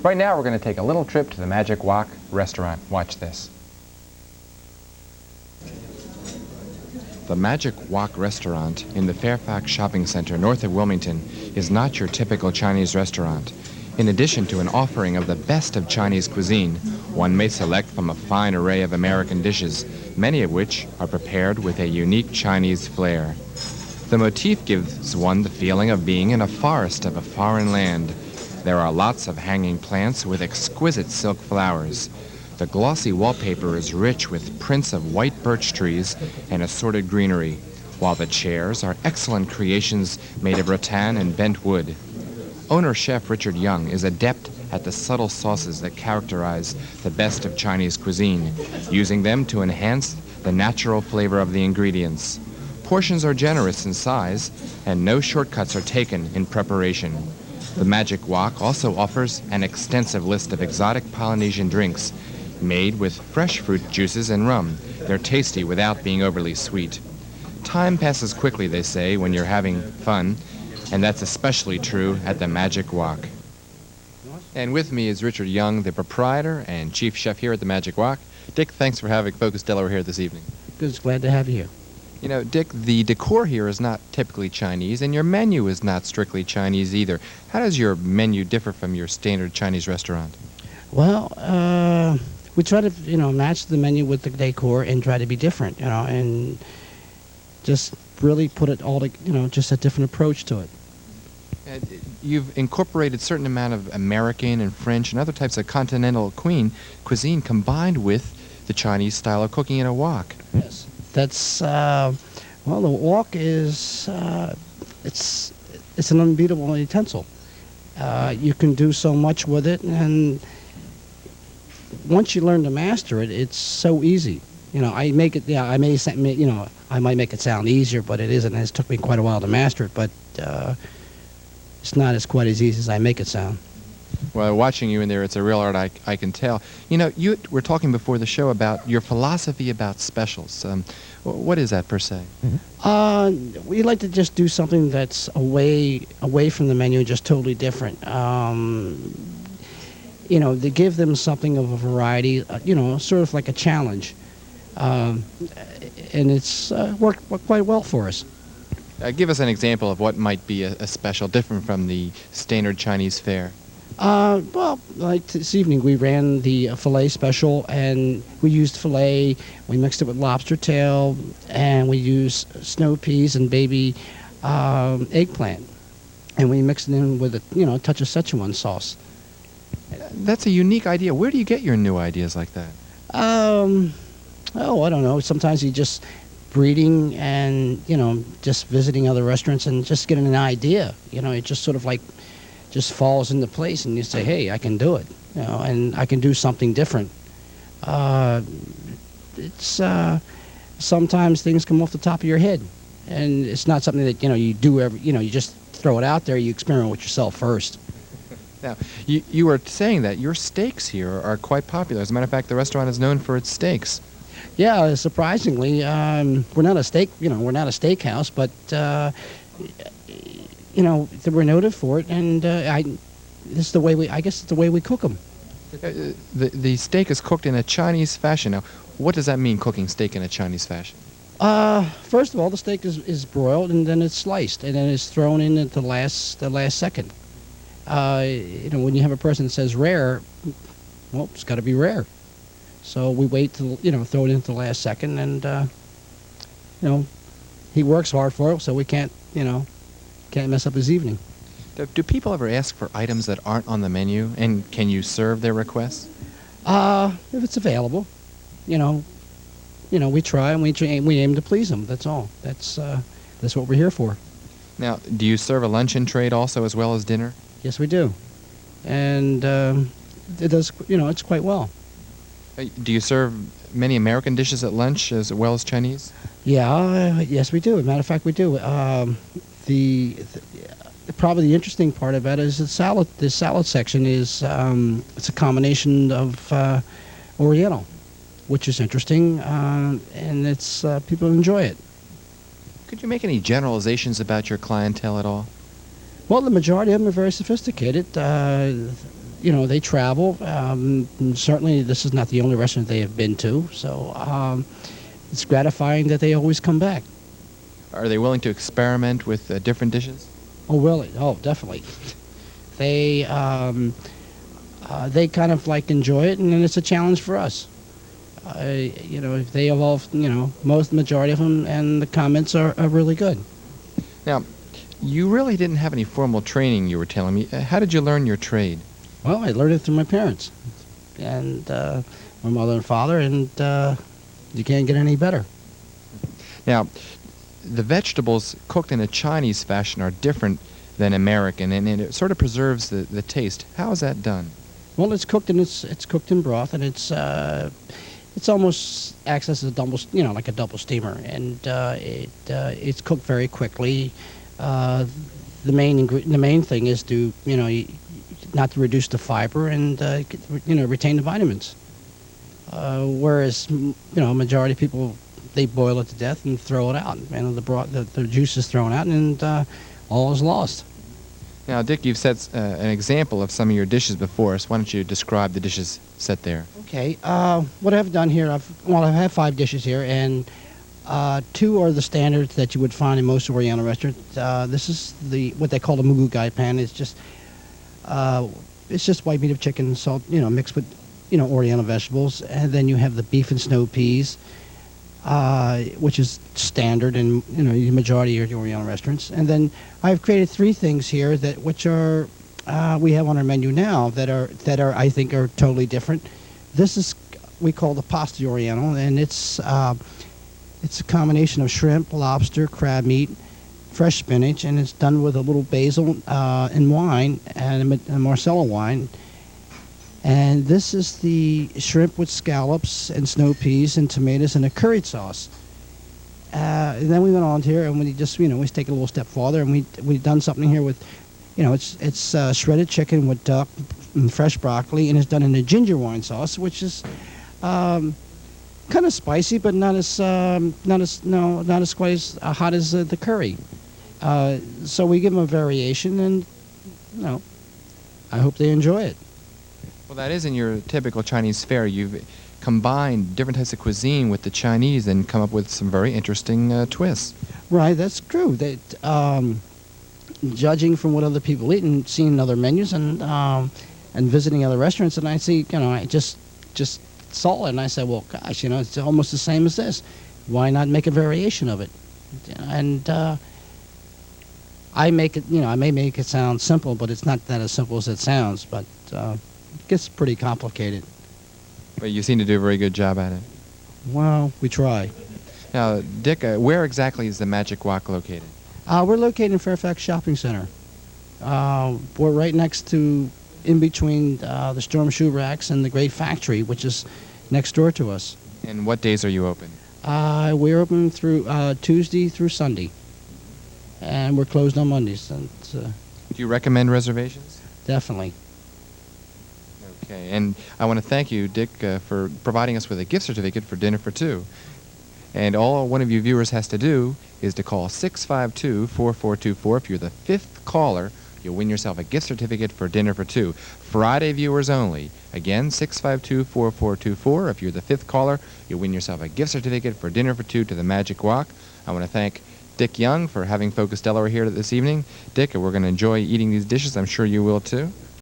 Right now we're going to take a little trip to the Magic Wok restaurant. Watch this. The Magic Wok restaurant in the Fairfax shopping center north of Wilmington is not your typical Chinese restaurant. In addition to an offering of the best of Chinese cuisine, one may select from a fine array of American dishes, many of which are prepared with a unique Chinese flair. The motif gives one the feeling of being in a forest of a foreign land. There are lots of hanging plants with exquisite silk flowers. The glossy wallpaper is rich with prints of white birch trees and assorted greenery, while the chairs are excellent creations made of rattan and bent wood. Owner-chef Richard Young is adept at the subtle sauces that characterize the best of Chinese cuisine, using them to enhance the natural flavor of the ingredients. Portions are generous in size, and no shortcuts are taken in preparation. The Magic Wok also offers an extensive list of exotic Polynesian drinks made with fresh fruit juices and rum. They're tasty without being overly sweet. Time passes quickly, they say, when you're having fun, and that's especially true at the Magic Wok. And with me is Richard Young, the proprietor and chief chef here at the Magic Wok. Dick, thanks for having Focus Delaware here this evening. Good, glad to have you here. You know, Dick, the decor here is not typically Chinese, and your menu is not strictly Chinese either. How does your menu differ from your standard Chinese restaurant? Well, we try to, match the menu with the decor and try to be different, and just really put it all to, just a different approach to it. You've incorporated a certain amount of American and French and other types of continental cuisine combined with the Chinese style of cooking in a wok. Yes. That's, the wok is, it's an unbeatable utensil. You can do so much with it, and once you learn to master it, it's so easy. I make it, I might make it sound easier, but it isn't. It took me quite a while to master it, but it's not quite as easy as I make it sound. Well, watching you in there, it's a real art, I can tell. You were talking before the show about your philosophy about specials. What is that per se? Mm-hmm. We like to just do something that's away from the menu, just totally different. To give them something of a variety, sort of like a challenge. And it's worked quite well for us. Give us an example of what might be a special, different from the standard Chinese fare. Well, like this evening we ran the filet special, and we used filet, we mixed it with lobster tail, and we used snow peas and baby eggplant. And we mixed it in with a touch of Szechuan sauce. That's a unique idea. Where do you get your new ideas like that? I don't know. Sometimes you just reading and, just visiting other restaurants and just getting an idea. It just sort of like just falls into place, and you say, hey, I can do it, and I can do something different. It's sometimes things come off the top of your head, and it's not something that, you do you just throw it out there, you experiment with yourself first. Now, you were saying that your steaks here are quite popular. As a matter of fact, the restaurant is known for its steaks. Yeah, surprisingly, we're not a steakhouse, but we're noted for it, and I guess it's the way we cook them. The steak is cooked in a Chinese fashion. Now, what does that mean, cooking steak in a Chinese fashion? First of all, the steak is broiled, and then it's sliced, and then it's thrown in at the last second. When you have a person that says rare, well, it's got to be rare. So we wait till, throw it in at the last second, and, he works hard for it, so we can't mess up his evening. Do people ever ask for items that aren't on the menu, and can you serve their requests? If it's available, we try, and we aim to please them. That's all. That's what we're here for. Now, do you serve a luncheon trade also as well as dinner? Yes, we do, and it does. It's quite well. Do you serve many American dishes at lunch as well as Chinese? Yeah, yes, we do. As a matter of fact, we do. Probably the interesting part about it is the salad. The salad section is it's a combination of Oriental, which is interesting, and it's people enjoy it. Could you make any generalizations about your clientele at all? Well, the majority of them are very sophisticated. they travel. And certainly, this is not the only restaurant they have been to, so it's gratifying that they always come back. Are they willing to experiment with different dishes? Oh, really? Oh, definitely. They they kind of like enjoy it, and then it's a challenge for us. If they evolve, majority of them, and the comments are really good. Now, you really didn't have any formal training, you were telling me. How did you learn your trade? Well, I learned it through my parents, and my mother and father, and you can't get any better. Now, the vegetables cooked in a Chinese fashion are different than American, and it sort of preserves the taste. How is that done? Well, it's cooked in broth, and it's almost acts as a double, like a double steamer, and it's cooked very quickly. The main thing is to not to reduce the fiber and retain the vitamins. Whereas majority of people, they boil it to death and throw it out, and the juice is thrown out, and all is lost. Now, Dick, you've set an example of some of your dishes before us. Why don't you describe the dishes set there? Okay. What I've done here, I have 5 dishes here, and 2 are the standards that you would find in most Oriental restaurants. This is what they call the mugu gai pan. It's just white meat of chicken, salt, mixed with Oriental vegetables, and then you have the beef and snow peas, which is standard in the majority of your Oriental restaurants. And then I've created 3 things here which are we have on our menu now that are I think are totally different. This is we call the pasta Oriental, and it's a combination of shrimp, lobster, crab meat, fresh spinach, and it's done with a little basil and wine and a Marcella wine. And this is the shrimp with scallops and snow peas and tomatoes and a curry sauce. And then we went on here, and we just we take it a little step farther, and we've done something here with, it's shredded chicken with duck and fresh broccoli, and it's done in a ginger wine sauce, which is kind of spicy, but not as quite as hot as the curry. So we give them a variation, and I hope they enjoy it. Well, that is in your typical Chinese fare. You've combined different types of cuisine with the Chinese and come up with some very interesting twists. Right, that's true. Judging from what other people eat and seeing other menus and visiting other restaurants, and I see, I just saw it, and I said, well, gosh, it's almost the same as this. Why not make a variation of it? And I make it, I may make it sound simple, but it's not that as simple as it sounds. But it gets pretty complicated. But you seem to do a very good job at it. Well, we try. Now, Dick, where exactly is the Magic Wok located? We're located in Fairfax Shopping Center. We're right next to, in between the Storm Shoe Racks and the Great Factory, which is next door to us. And what days are you open? We're open through Tuesday through Sunday, and we're closed on Mondays. And, do you recommend reservations? Definitely. Okay, and I want to thank you, Dick, for providing us with a gift certificate for dinner for 2. And all one of you viewers has to do is to call 652-4424. If you're the 5th caller, you'll win yourself a gift certificate for dinner for 2. Friday viewers only. Again, 652-4424. If you're the 5th caller, you'll win yourself a gift certificate for dinner for 2 to the Magic Wok. I want to thank Dick Young for having Focus Delaware here this evening. Dick, we're going to enjoy eating these dishes. I'm sure you will too.